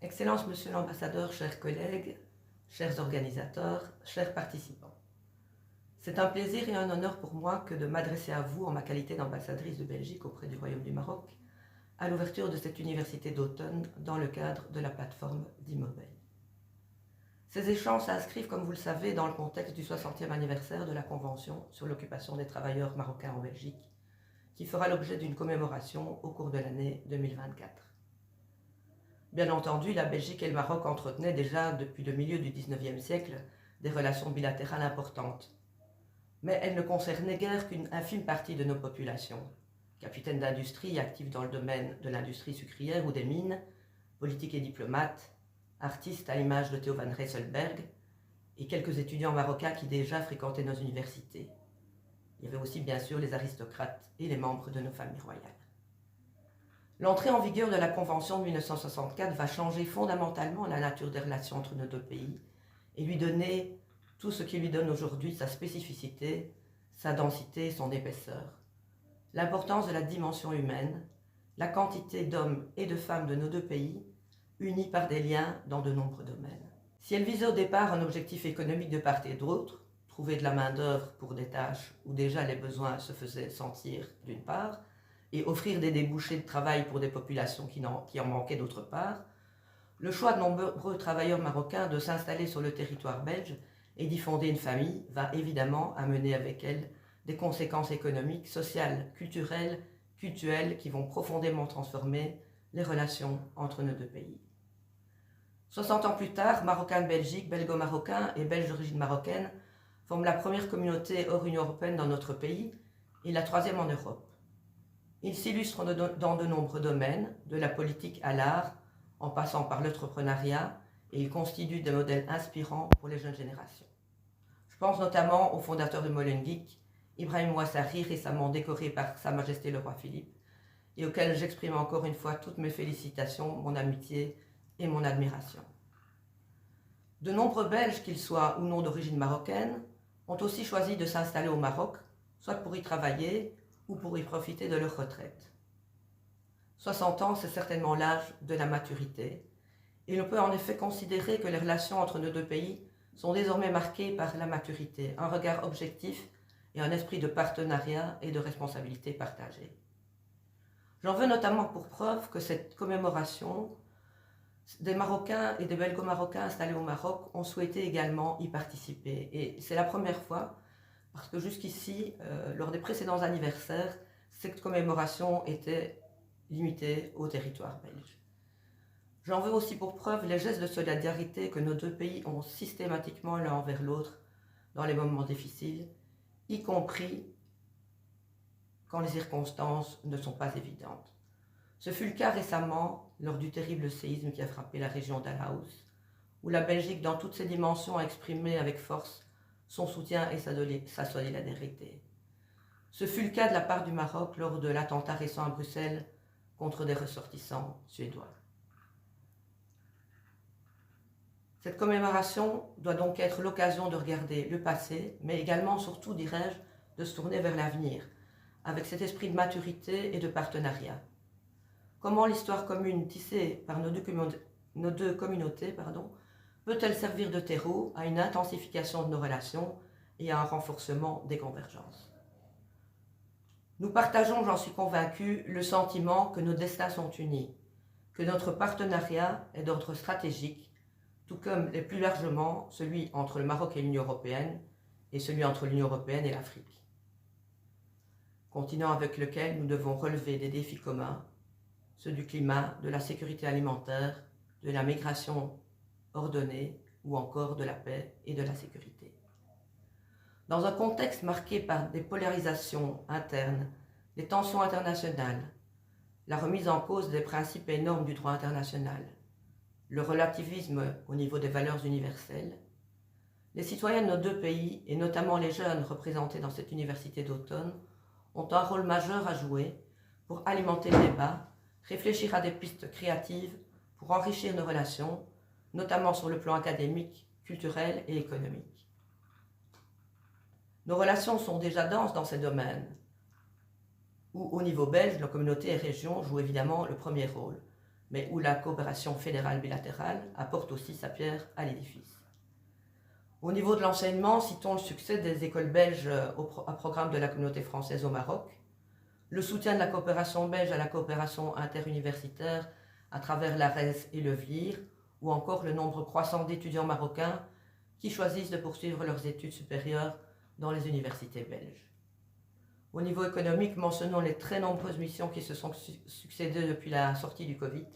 Excellence, Monsieur l'Ambassadeur, chers collègues, chers organisateurs, chers participants. C'est un plaisir et un honneur pour moi que de m'adresser à vous en ma qualité d'ambassadrice de Belgique auprès du Royaume du Maroc à l'ouverture de cette université d'automne dans le cadre de la plateforme d'Immobel. Ces échanges s'inscrivent, comme vous le savez, dans le contexte du 60e anniversaire de la Convention sur l'occupation des travailleurs marocains en Belgique, qui fera l'objet d'une commémoration au cours de l'année 2024. Bien entendu, la Belgique et le Maroc entretenaient déjà depuis le milieu du XIXe siècle des relations bilatérales importantes. Mais elles ne concernaient guère qu'une infime partie de nos populations. Capitaines d'industrie actifs dans le domaine de l'industrie sucrière ou des mines, politiques et diplomates, artistes à l'image de Theo van Rysselberghe, et quelques étudiants marocains qui déjà fréquentaient nos universités. Il y avait aussi bien sûr les aristocrates et les membres de nos familles royales. L'entrée en vigueur de la Convention de 1964 va changer fondamentalement la nature des relations entre nos deux pays et lui donner tout ce qui lui donne aujourd'hui sa spécificité, sa densité et son épaisseur. L'importance de la dimension humaine, la quantité d'hommes et de femmes de nos deux pays, unis par des liens dans de nombreux domaines. Si elle visait au départ un objectif économique de part et d'autre, trouver de la main-d'œuvre pour des tâches où déjà les besoins se faisaient sentir d'une part, et offrir des débouchés de travail pour des populations qui en manquaient d'autre part, le choix de nombreux travailleurs marocains de s'installer sur le territoire belge et d'y fonder une famille va évidemment amener avec elle des conséquences économiques, sociales, culturelles, cultuelles qui vont profondément transformer les relations entre nos deux pays. 60 ans plus tard, Marocains de Belgique, Belgo-Marocains et Belges d'origine marocaine forment la première communauté hors Union européenne dans notre pays et la troisième en Europe. Ils s'illustrent dans de nombreux domaines, de la politique à l'art, en passant par l'entrepreneuriat, et ils constituent des modèles inspirants pour les jeunes générations. Je pense notamment au fondateur de Molenbeek, Ibrahim Ouassari, récemment décoré par Sa Majesté le Roi Philippe, et auquel j'exprime encore une fois toutes mes félicitations, mon amitié et mon admiration. De nombreux Belges, qu'ils soient ou non d'origine marocaine, ont aussi choisi de s'installer au Maroc, soit pour y travailler, ou pour y profiter de leur retraite. 60 ans, c'est certainement l'âge de la maturité, et l'on peut en effet considérer que les relations entre nos deux pays sont désormais marquées par la maturité, un regard objectif et un esprit de partenariat et de responsabilité partagée. J'en veux notamment pour preuve que cette commémoration, des Marocains et des Belgo-Marocains installés au Maroc ont souhaité également y participer, et c'est la première fois parce que jusqu'ici, lors des précédents anniversaires, cette commémoration était limitée au territoire belge. J'en veux aussi pour preuve les gestes de solidarité que nos deux pays ont systématiquement l'un envers l'autre dans les moments difficiles, y compris quand les circonstances ne sont pas évidentes. Ce fut le cas récemment lors du terrible séisme qui a frappé la région d'Al-Haous, où la Belgique, dans toutes ses dimensions, a exprimé avec force son soutien et sa solidarité. Ce fut le cas de la part du Maroc lors de l'attentat récent à Bruxelles contre des ressortissants suédois. Cette commémoration doit donc être l'occasion de regarder le passé, mais également, surtout, dirais-je, de se tourner vers l'avenir, avec cet esprit de maturité et de partenariat. Comment l'histoire commune tissée par nos deux communautés peut-elle servir de terreau à une intensification de nos relations et à un renforcement des convergences? Nous partageons, j'en suis convaincu, le sentiment que nos destins sont unis, que notre partenariat est d'ordre stratégique, tout comme et plus largement celui entre le Maroc et l'Union européenne et celui entre l'Union européenne et l'Afrique. Continent avec lequel nous devons relever des défis communs, ceux du climat, de la sécurité alimentaire, de la migration ordonnée ou encore de la paix et de la sécurité. Dans un contexte marqué par des polarisations internes, des tensions internationales, la remise en cause des principes et normes du droit international, le relativisme au niveau des valeurs universelles, les citoyens de nos deux pays, et notamment les jeunes représentés dans cette université d'automne, ont un rôle majeur à jouer pour alimenter le débat, réfléchir à des pistes créatives pour enrichir nos relations, notamment sur le plan académique, culturel et économique. Nos relations sont déjà denses dans ces domaines, où au niveau belge, la communauté et région jouent évidemment le premier rôle. mais où la coopération fédérale bilatérale apporte aussi sa pierre à l'édifice. Au niveau de l'enseignement, citons le succès des écoles belges à programme de la communauté française au Maroc, le soutien de la coopération belge à la coopération interuniversitaire à travers l'ARES et le VLIR, ou encore le nombre croissant d'étudiants marocains qui choisissent de poursuivre leurs études supérieures dans les universités belges. Au niveau économique, mentionnons les très nombreuses missions qui se sont succédées depuis la sortie du Covid,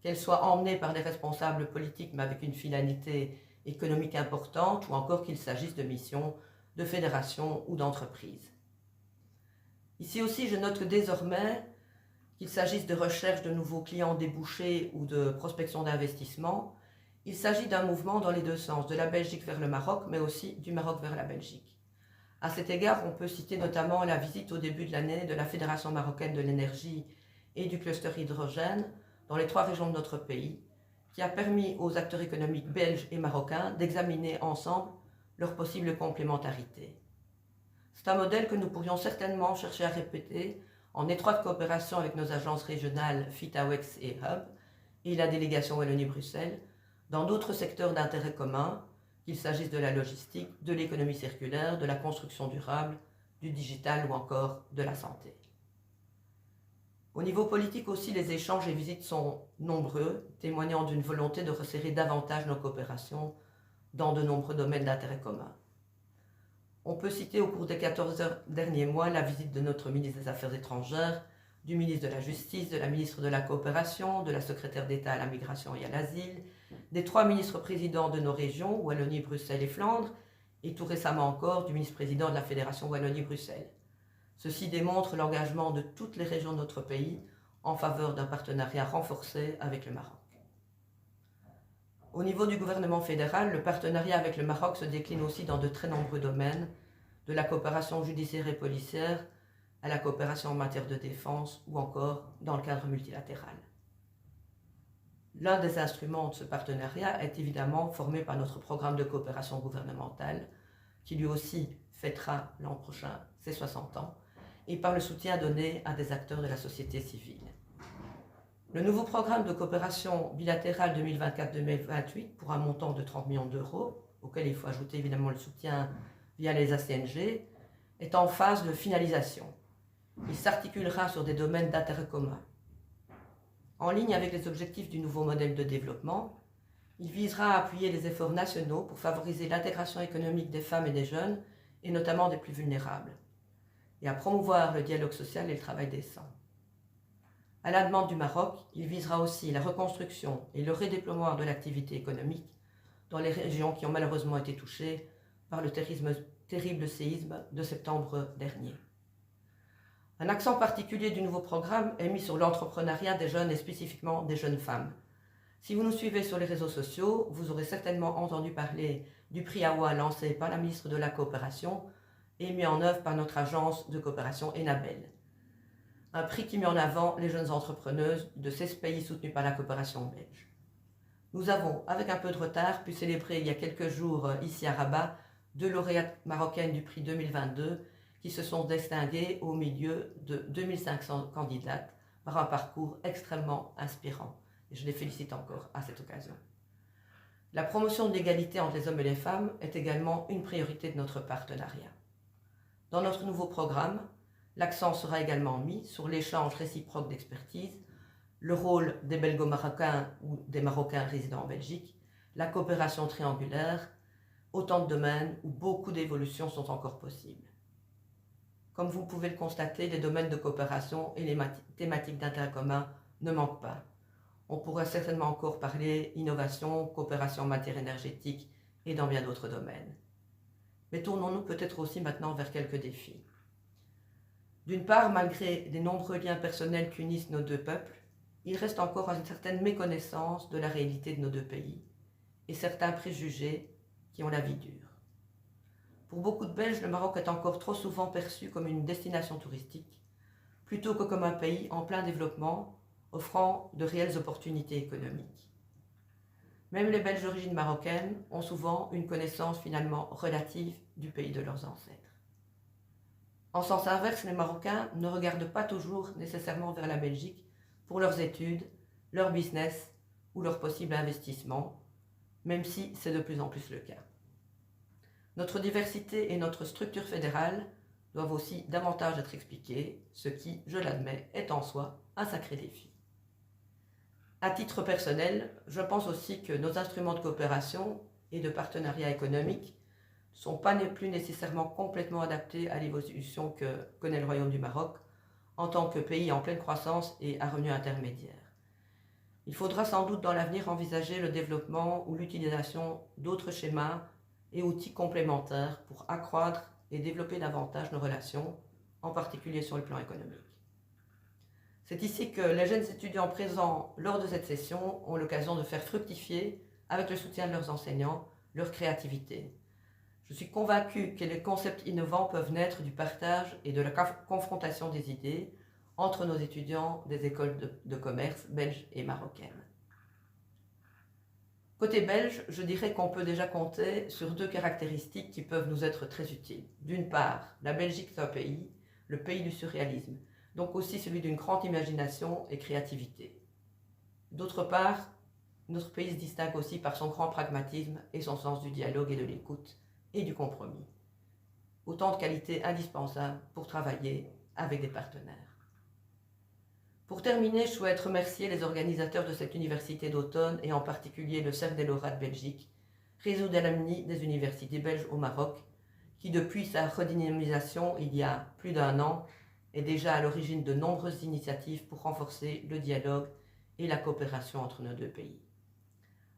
qu'elles soient emmenées par des responsables politiques mais avec une finalité économique importante, ou encore qu'il s'agisse de missions de fédérations ou d'entreprises. Ici aussi, je note que désormais, qu'il s'agisse de recherche de nouveaux clients débouchés ou de prospection d'investissement, il s'agit d'un mouvement dans les deux sens, de la Belgique vers le Maroc, mais aussi du Maroc vers la Belgique. À cet égard, on peut citer notamment la visite au début de l'année de la Fédération marocaine de l'énergie et du cluster hydrogène dans les 3 régions de notre pays, qui a permis aux acteurs économiques belges et marocains d'examiner ensemble leur possible complémentarité. C'est un modèle que nous pourrions certainement chercher à répéter en étroite coopération avec nos agences régionales FITAWEX et Hub et la délégation Wallonie-Bruxelles dans d'autres secteurs d'intérêt commun, qu'il s'agisse de la logistique, de l'économie circulaire, de la construction durable, du digital ou encore de la santé. Au niveau politique aussi, les échanges et visites sont nombreux, témoignant d'une volonté de resserrer davantage nos coopérations dans de nombreux domaines d'intérêt commun. On peut citer au cours des 14 derniers mois la visite de notre ministre des Affaires étrangères, du ministre de la Justice, de la ministre de la Coopération, de la secrétaire d'État à la migration et à l'asile, des 3 ministres-présidents de nos régions, Wallonie, Bruxelles et Flandre, et tout récemment encore du ministre-président de la Fédération Wallonie-Bruxelles. Ceci démontre l'engagement de toutes les régions de notre pays en faveur d'un partenariat renforcé avec le Maroc. Au niveau du gouvernement fédéral, le partenariat avec le Maroc se décline aussi dans de très nombreux domaines, de la coopération judiciaire et policière à la coopération en matière de défense ou encore dans le cadre multilatéral. L'un des instruments de ce partenariat est évidemment formé par notre programme de coopération gouvernementale, qui lui aussi fêtera l'an prochain ses 60 ans, et par le soutien donné à des acteurs de la société civile. Le nouveau programme de coopération bilatérale 2024-2028 pour un montant de 30 millions d'euros, auquel il faut ajouter évidemment le soutien via les ACNG, est en phase de finalisation. Il s'articulera sur des domaines d'intérêt commun. En ligne avec les objectifs du nouveau modèle de développement, il visera à appuyer les efforts nationaux pour favoriser l'intégration économique des femmes et des jeunes, et notamment des plus vulnérables, et à promouvoir le dialogue social et le travail décent. À la demande du Maroc, il visera aussi la reconstruction et le redéploiement de l'activité économique dans les régions qui ont malheureusement été touchées par le terrible séisme de septembre dernier. Un accent particulier du nouveau programme est mis sur l'entrepreneuriat des jeunes et spécifiquement des jeunes femmes. Si vous nous suivez sur les réseaux sociaux, vous aurez certainement entendu parler du prix AWA lancé par la ministre de la Coopération et mis en œuvre par notre agence de coopération Enabel. Un prix qui met en avant les jeunes entrepreneuses de 16 pays soutenus par la coopération belge. Nous avons, avec un peu de retard, pu célébrer il y a quelques jours ici à Rabat 2 lauréates marocaines du prix 2022 qui se sont distinguées au milieu de 2500 candidates par un parcours extrêmement inspirant. Et je les félicite encore à cette occasion. La promotion de l'égalité entre les hommes et les femmes est également une priorité de notre partenariat. Dans notre nouveau programme, l'accent sera également mis sur l'échange réciproque d'expertise, le rôle des Belgo-Marocains ou des Marocains résidant en Belgique, la coopération triangulaire, autant de domaines où beaucoup d'évolutions sont encore possibles. Comme vous pouvez le constater, les domaines de coopération et les thématiques d'intérêt commun ne manquent pas. On pourrait certainement encore parler innovation, coopération en matière énergétique et dans bien d'autres domaines. Mais tournons-nous peut-être aussi maintenant vers quelques défis. D'une part, malgré les nombreux liens personnels qu'unissent nos deux peuples, il reste encore une certaine méconnaissance de la réalité de nos deux pays et certains préjugés qui ont la vie dure. Pour beaucoup de Belges, le Maroc est encore trop souvent perçu comme une destination touristique, plutôt que comme un pays en plein développement, offrant de réelles opportunités économiques. Même les Belges d'origine marocaine ont souvent une connaissance finalement relative du pays de leurs ancêtres. En sens inverse, les Marocains ne regardent pas toujours nécessairement vers la Belgique pour leurs études, leur business ou leur possible investissement, même si c'est de plus en plus le cas. Notre diversité et notre structure fédérale doivent aussi davantage être expliquées, ce qui, je l'admets, est en soi un sacré défi. À titre personnel, je pense aussi que nos instruments de coopération et de partenariat économique ne sont pas plus nécessairement complètement adaptés à l'évolution que connaît le Royaume du Maroc en tant que pays en pleine croissance et à revenus intermédiaires. Il faudra sans doute dans l'avenir envisager le développement ou l'utilisation d'autres schémas et outils complémentaires pour accroître et développer davantage nos relations, en particulier sur le plan économique. C'est ici que les jeunes étudiants présents lors de cette session ont l'occasion de faire fructifier, avec le soutien de leurs enseignants, leur créativité. Je suis convaincue que les concepts innovants peuvent naître du partage et de la confrontation des idées entre nos étudiants des écoles de commerce belges et marocaines. Côté belge, je dirais qu'on peut déjà compter sur deux caractéristiques qui peuvent nous être très utiles. D'une part, la Belgique est un pays, le pays du surréalisme, donc aussi celui d'une grande imagination et créativité. D'autre part, notre pays se distingue aussi par son grand pragmatisme et son sens du dialogue et de l'écoute et du compromis. Autant de qualités indispensables pour travailler avec des partenaires. Pour terminer, je souhaite remercier les organisateurs de cette université d'automne et en particulier le Cercle des lauréats de Belgique, réseau d'alumni des universités belges au Maroc, qui depuis sa redynamisation il y a plus d'1 an est déjà à l'origine de nombreuses initiatives pour renforcer le dialogue et la coopération entre nos deux pays.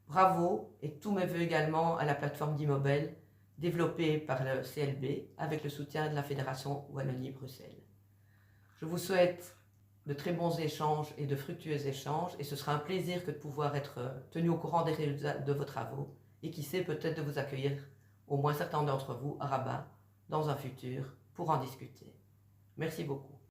Bravo et tous mes vœux également à la plateforme d'Immobel développée par le CLB avec le soutien de la Fédération Wallonie-Bruxelles. Je vous souhaite de très bons échanges et de fructueux échanges et ce sera un plaisir que de pouvoir être tenu au courant des résultats de vos travaux et qui sait peut-être de vous accueillir, au moins certains d'entre vous, à Rabat, dans un futur, pour en discuter. Merci beaucoup.